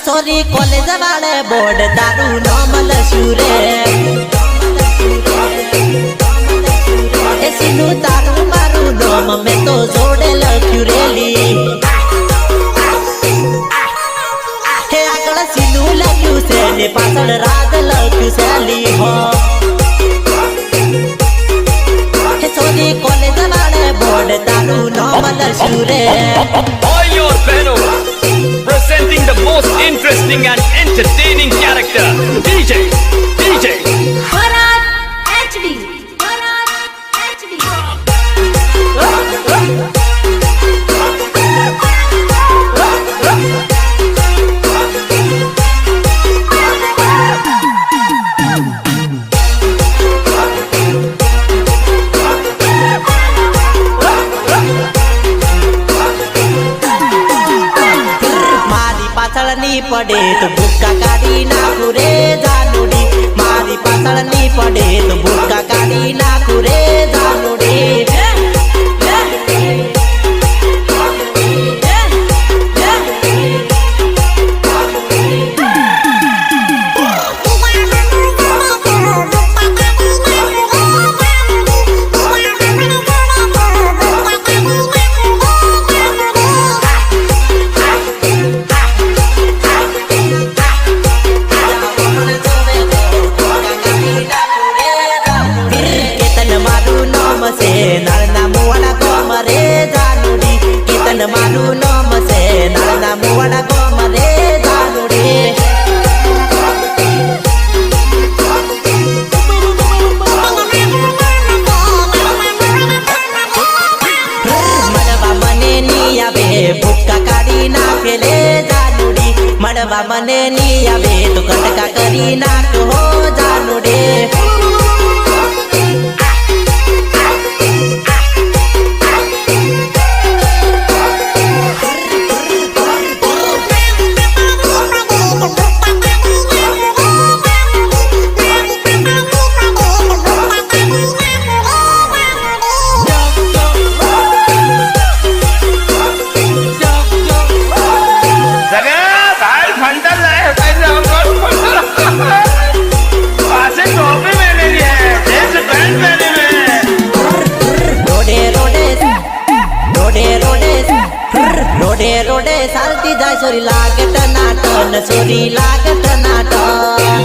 Sorry college વાળે board તારું નામ લસ્યું રે એ સીનું તારું મારું નામ મેં તો જોડે લખ્યું રેલી હે આગળ સીનું લખ્યું છે ને પાછળ રાત લખ્યું સેલી હો હે સોરી કોલેજ વાળે બોર્ડ તારું નામ લસ્યું રે All your fellow presenting the most interesting and entertaining character, DJ Bharat HD. Bharat HD. પડે તો ભૂકા કાઢી નાખું રે જાનુડી મારી પાછળ ની પડે તો ભૂકા કાઢી નાખું રે જાનુડી નાળના મુવાડા ગોમ રે જાનુડી કીર્તન મારું નામ છે નાળના મુવાડા ગોમ રે જાનુડી મળવા મને ની આવે ભૂકા કાઢી નાખે લે જાનુડી મળવા મને ની આવે તો કટકા કરી નાખ હો જાનુડી રોડે ચાલતી જાય સોરી લાગે ટનાટન સોરી લાગે ટનાટન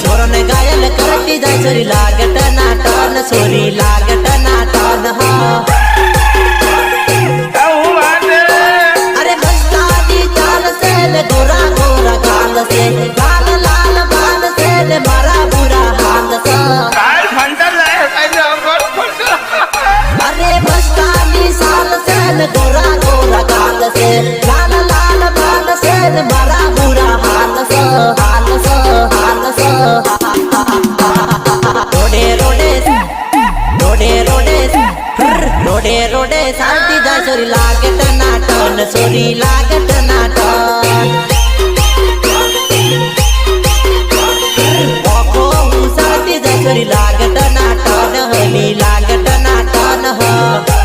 સોરને ઘાયલ કરતી જાય સોરી લાગે ટનાટન સોરી લાગે ટનાટન અરે મસ્તાની ચાલ છે ને ગોરા ગોરા ગાલ છે લાલ લાલ બાલ છે ને મારા બુરા હાલ છે ગોરા ગોરા ગાલ છે લાલ લાલ બાલ છે ને મારા બુરા હાલ છે હાલ છે હાલ છે રોડે ચાલતી જાય સોરી લાગે ટનાટન સોરી લાગે ટનાટન ઓખો હું ચાલતી જાય સોરી લાગે ટનાટન હલી લાગે ટનાટન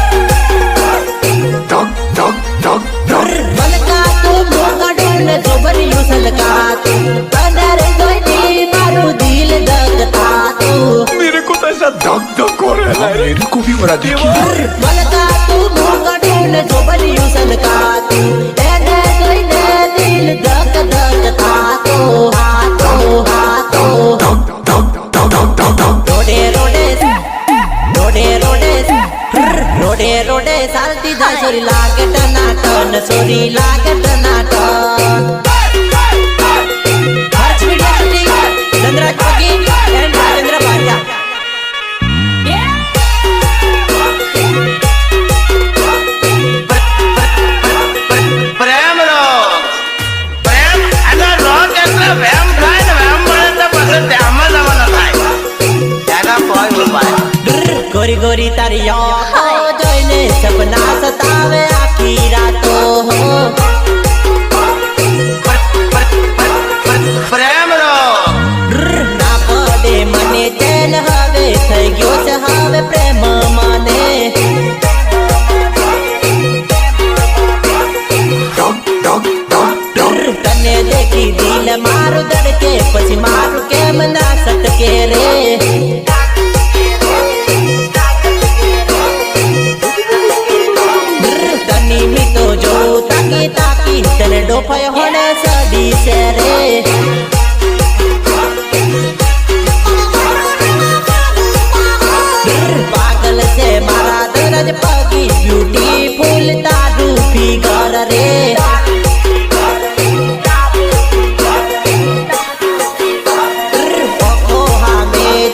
મલકાતું મોગડું જોબરિયું સલકાતું અંધારે જોઈતી મારું દિલ ધગતાતું मेरे को तो ऐसा धक धक हो रहा है मेरे को भी बड़ा देखिए મલકાતું મોગડું જોબરિયું સલકાતું એને જોઈને દિલ ધક ધગતાતું હાતો હાતો રોડે ચાલતી જાય સોરી લાગે ટનાટન સોરી લાગે ટનાટન Harsh video shooting Chandraj Pagi and Rajendra Bhatia પ્રેમ અને રોક એટલે વેમ થાય ને વેમ મળે તો પછી ત્યાંમાં જવાનો થાય એના કોઈ ઉપાય ગોરી ગોરી તારી આંખો જોઈને સપના સતાવે આખી રાતો પ્રેમ ના પડે મને ચેન હવે થઈ ગયો છે હવે પ્રેમ મને કની મીતો જો તાકી તાકી તને ડોફાય હોને સડી છે રે પાગલ છે મારા દરજ પગી બ્યુટીફુલ તારું ફિગર રે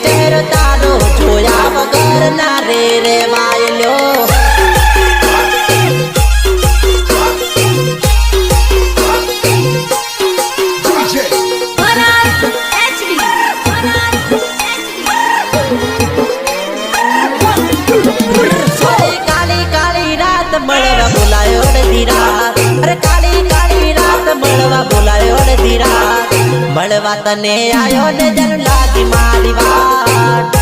ચહેરો તારો જોયા વગર ના રે રે વાયલો Bharat HD. કાળી કાળી રાત મળવા બોલાયો અડધી રાત અરે કાળી કાળી રાત મળવા બોલાયો અડધી રાત મળવા તને આયો ને જન લાગી મારી વાત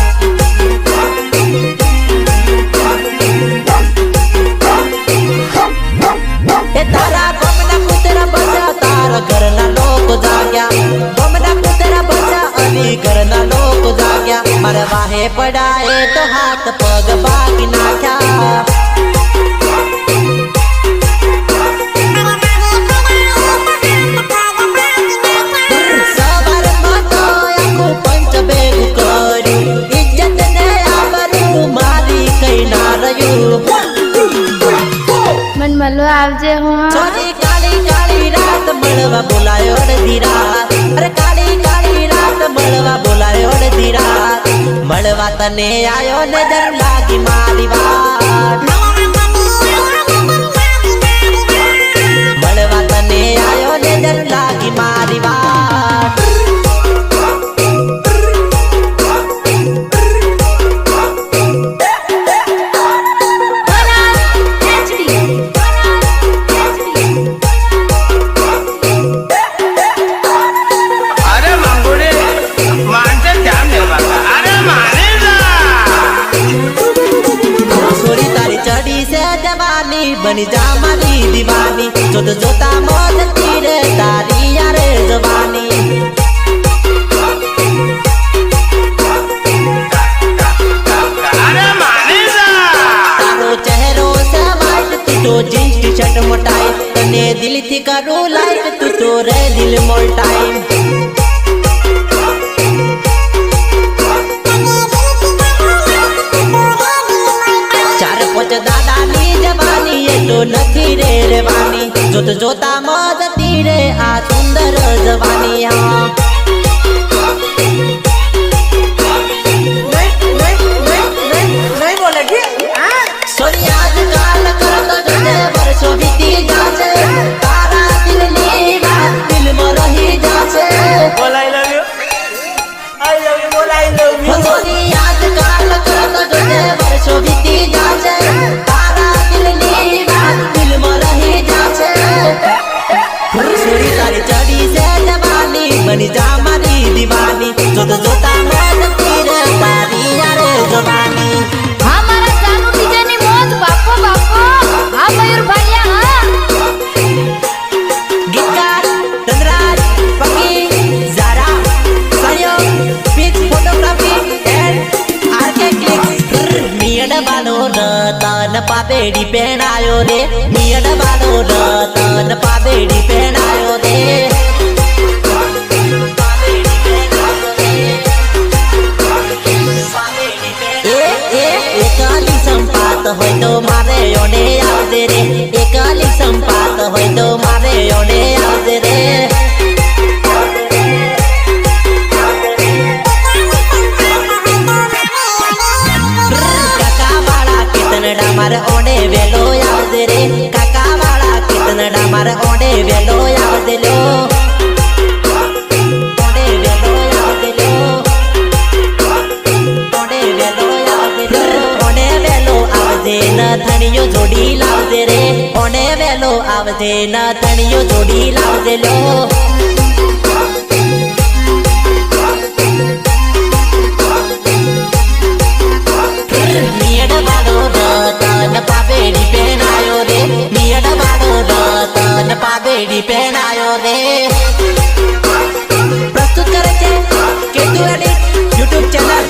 એ તારા ગમના કૂતરા બચા તારા ઘરના લોકો જાગ્યા ગમના કૂતરા બચા અને ઘરના લોકો જાગ્યા મારા વાહે પડાય તો હાથ પગ ભાગી નાખ્યા સવારમાં તો આખું પંચ ભેગું કર્યું ઇજ્જત ને આબરૂ મારી કઈ ના રહ્યું મન મળવા આવજે હું સોરી કાળી કાળી રાત મળવા બોલાયો અડધી રાત અરે કાળી કાળી રાત મળવા બોલાયો અડધી રાત મળવા તને આયો ને દર લાગી મારી વાત મળવા તને આયો ને દર લાગી મારી વાત Bharat HD. अरे मंगोड़े मानते ध्यान दे बाबा अरे माने સોરી તારી ચડી છે જવાની બની જા મારી દીવાની જોત જોતા મોજ તીરે તારી યારે જવાની अरे माने તારો ચહેરો છે વાઈટ તું તો જીન્સ ટી શર્ટ મોટાઈ તને દિલથી કરું લાઈક તું તો રે દિલ મોટાઈ ચાર પોચ દાદાની જવાની એ તો નથી રે રેવાની જોત જોતા મોજ તીરે આ સુંદર જવાની હા સોરી આજકાલ કરતો જોજે વર્ષો વીતી જાશે તારા દિલની વાત દિલમાં રહી જાશે बोलाई love you I love you बोलाई लव यू સોરી આજકાલ કરતો જોજે વર્ષો વીતી જાશે તારા દિલની વાત દિલમાં રહી જાશે સોરી તારી ચડી છે જવાની બની જા મારી દીવાની જોત જોતા મોજ તીરે તારી યારે જવાની હા મારા જાનુ ડીજેની મોજ બાપો બાપો હા મયુર ભાલિયા હા ગીતકાર ધનરાજ પકી ઝારા સહયોગ પિચ ફોટોગ્રાફી એન્ડ આરકે ક્લિક્સ મિયડ બાનો રતન પાબેડી પહેણાયો રે મિયડ બાનો રતન પાબેડી પહેણાયો રે એકલી સંપાત હોય તો મારે ઓને આવજે રે એકલી સંપાત હોય તો મારે ઓને આવજે રે કાકા વાળા કિતનડા મારે ઓને વેલો આવજે રે કાકા વાળા કિતનડા મારે ઓને વેલો આવજે લો ઓને વેલો આવજે લો ઓને વેલો આવજે લો ઓને વેલો આવજે ન થણીયો જોડી લાવજે રે ઓને વેલો આવજે ન થણીયો જોડી લાવજે લો મિયડ વાળો રતન પાબેડી પહેણાયો રે મિયડ વાળો રતન પાબેડી પહેણાયો રે પ્રસ્તુત કરે છે કેતુ એડિટ YouTube ચેનલ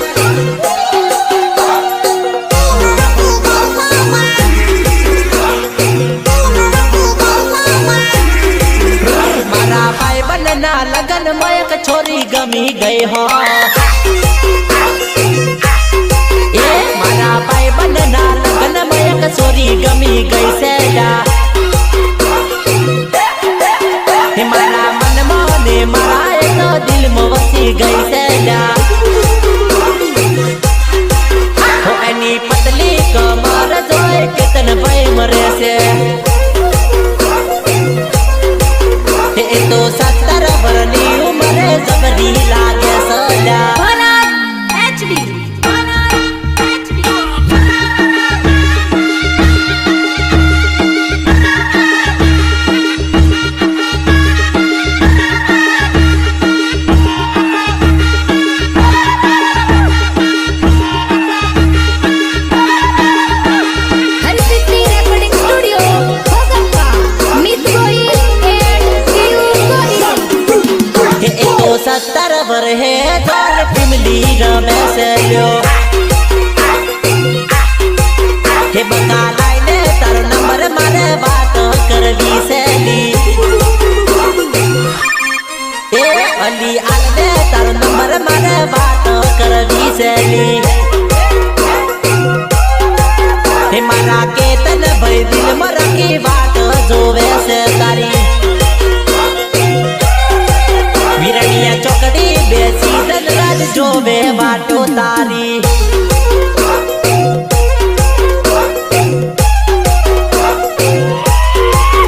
ગઈ હો એ મારા ભાઈ બંધના લગ્નમાં એક છોરી ગમી ગઈ છે હે મારા મનમાં ને મારા એનો દિલમાં વસી ગઈ છે હો એની પતલી કમર જોઈ કેતન ભાઈ મરે છે એ તો 17 વર્ષની ઉંમરે જબરી લાગે સલા ભરત HD Harsiddhi recording studio ભોગપ્પા મિતગોઈ and એ તો 17 વર્ષે જોડ ફેમિલી રમે છે લ્યો હે બકા લાઈને તારો નંબર મારે વાત કરવી છે લી એ અલી આલને તારો નંબર મારે વાત કરવી છે લી હે મારા કેતન ભાઈ દિલમાં રાખી વાત જોવે છે તારી વીરણિયા ચોકડી બેસી ધનરાજ જોવે વાટો તારી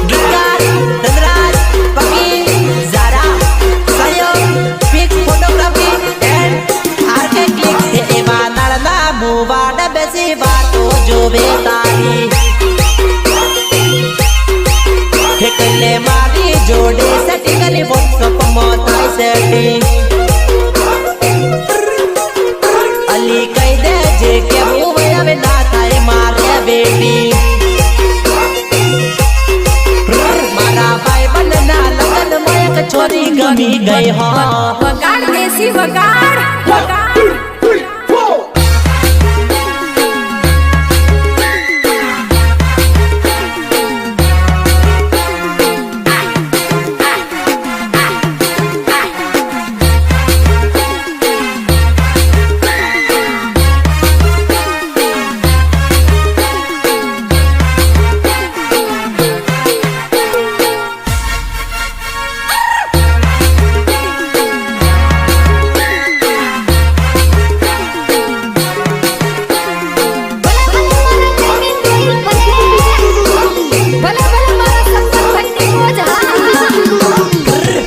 ગીતકાર ધનરાજ પકી ઝારા Sahyog fix photography and RK click એવા નળના મુવાડ બેસી વાટો જોવે તારી હે કલે મારી જોડે સેટિંગ અને વોટ્સઅપ માં થાય સેટિંગ અલી કહી દેજે કે હું હવે ના થાય મારે બેટી મારા ભાઈ બંધના લગ્નમાં એક છોરી ગમી ગઈ હો વગાડ દેસી વગાડ વગાડ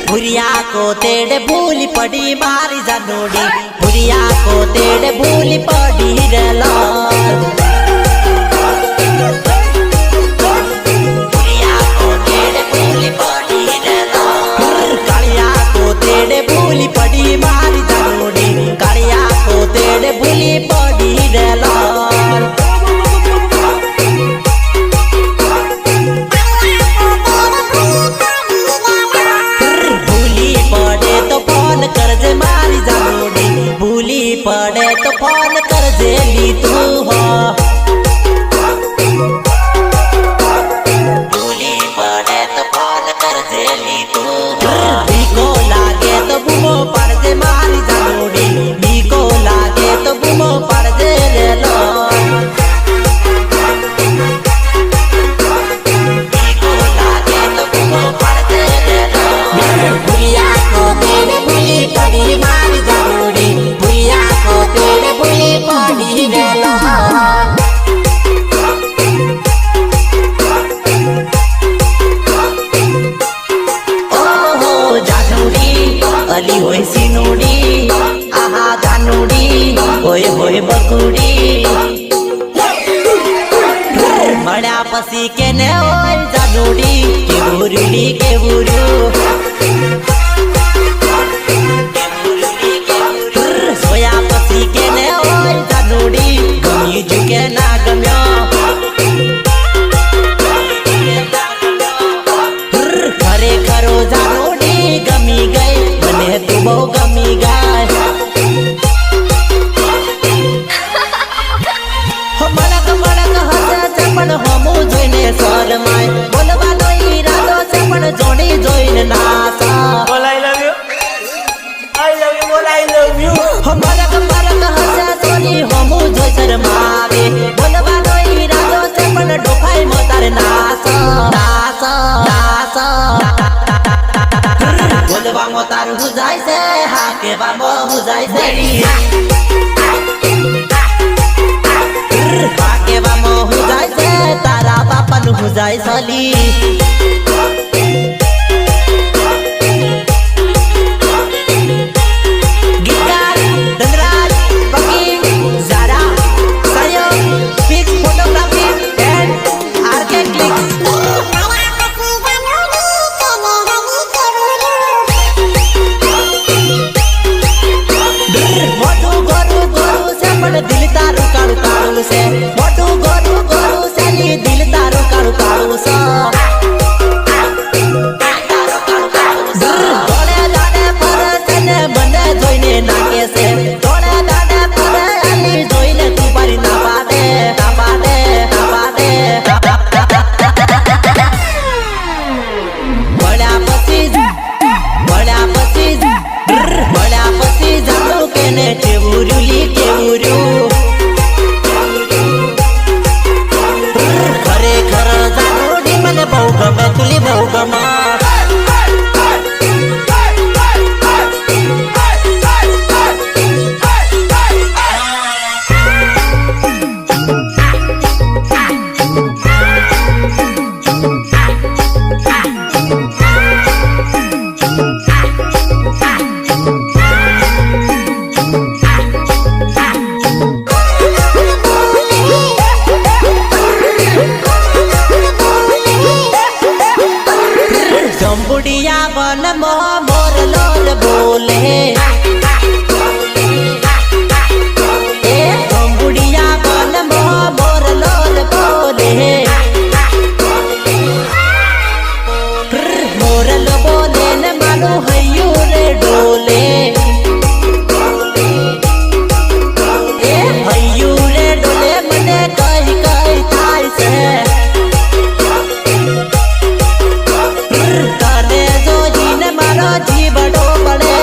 भुरिया को तेरे भूली पड़ी मारी जानोड़ी भुरिया को तेरे भूली पड़ी रे लाल भुरिया को तेरे भूली पड़ी रे लाल कालिया को तेरे भूली पड़ी मारी जानोड़ी कालिया को तेरे भूली पड़ी रे लाल करजे मारी जानोड़ी भूली पड़े तो फोन करजे ली तू हो भूली पड़े तो फोन करजे ली तू हो बीको लागे तो बूमो पड़जे मारी जानोड़ी बीको लागे तो बूमो पड़जे ले लो बीको लागे तो बूमो पड़जे ले लो भूलिया को तेरे भूली पड़ी मारी जानोड़ी भूलिया को तेरे भूली पड़ी रे लाल ओहो जानोड़ी अली होय सिनोड़ी आहा जानोड़ी होय होय बकुड़ी मळ्या पसी केने होय जानोड़ी के बुरुली के बुरु सोया पसी केने होय जानोड़ी गमी जुके ना गम्यो खरे खरो जानोड़ी गमी गई बने तू बहु गमी गाय मलक मलक हसे છે પણ હમું જોઈને શરમાય બોલવાનો ઈરાદો છે પણ જોડી જોઈને ના ભાગેવામાં હું જાય સરી ભાગેવામાં હું જાય છે તારા બાપાનું હું જાય સલી દિલ તારું કાળું કાળું છે મોટું ગોરું ગોરું છે ની દિલ તારું કાળું કાળું છે ધોળે દાડે પર છે ને મને જોઈને નાકે છે ધોળે દાડે પર આલી જોઈને તું પારી ના પાડે ના પાડે ના પાડે મળ્યા પછી જાણું કે ને કેવું રૂલી કેવું રૂ ખરેખર જાણું મને બહુ ગમે તુલી બહુ ગમે बुढ़िया बन मोर लोल बोले बुढ़िया बन मोर लोल बोले मोरल बोले न मानो हयू रे डोले हयू रे डोले मने कही कही थाय से जीवड़ो बड़े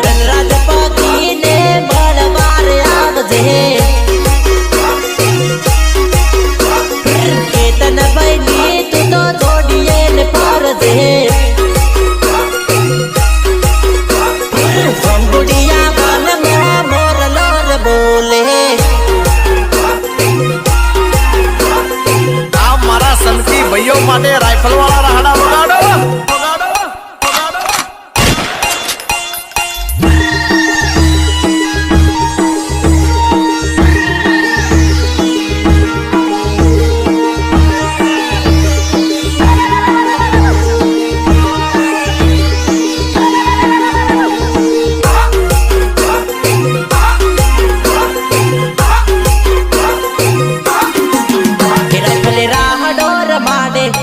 गणराज पति ने बड़वार आवजे केतन बनी तू तो छोड़िए न पार दे बुढ़िया बन मोर लोर बोले સનકી ભાઈઓ માટે રાઇફલ વાળા રાહડા વગાડો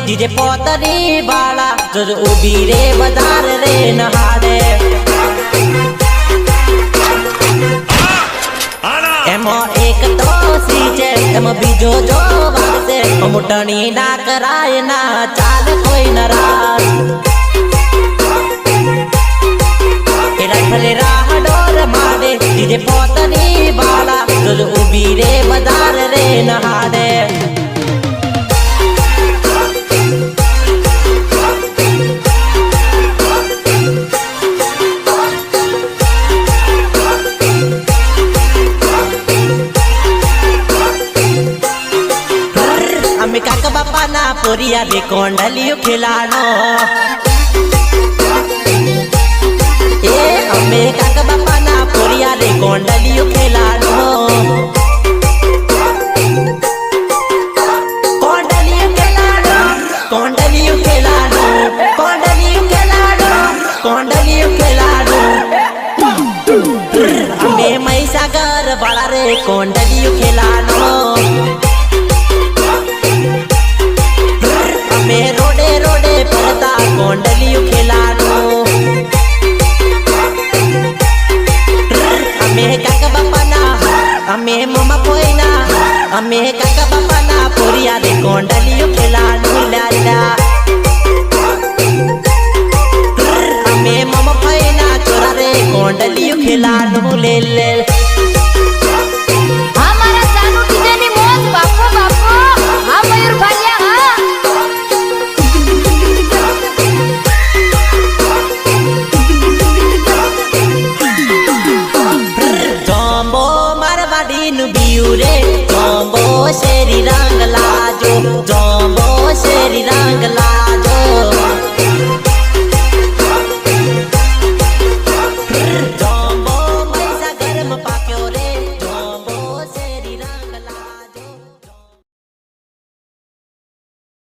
डीजे पोतरी वाला जो उबी रे बजार रे नहाड़े एमो एक तो सीचे एमो बीजो जो वागसे मुटनी ना कराए ना चाल कोई नाराज राइफल राह डोर मारे डीजे पोतरी वाला जो उबी रे बजार रे नहाड़े काका बापा ना पोरिया रे कोंडलियो खिलानो अम्मे काका बापा ना पोरिया रे कोंडलियो खिलानो कोंडलियो खिलानो कोंडलियो खिलानो कोंडलियो खिलानो कोंडलियो खिलानो अम्मे मैसागर बड़ा रे कोंडलियो खिलानो मैं रोडे रोडे परता कोंडलियो खिलानो अमे काका बापा ना अमे मम्मा पोइना अमे काका बापा ना पोरिया रे कोंडलियो खिलानो लाला अमे मम्मा पोइना चोरा रे कोंडलियो खिलानो ले ले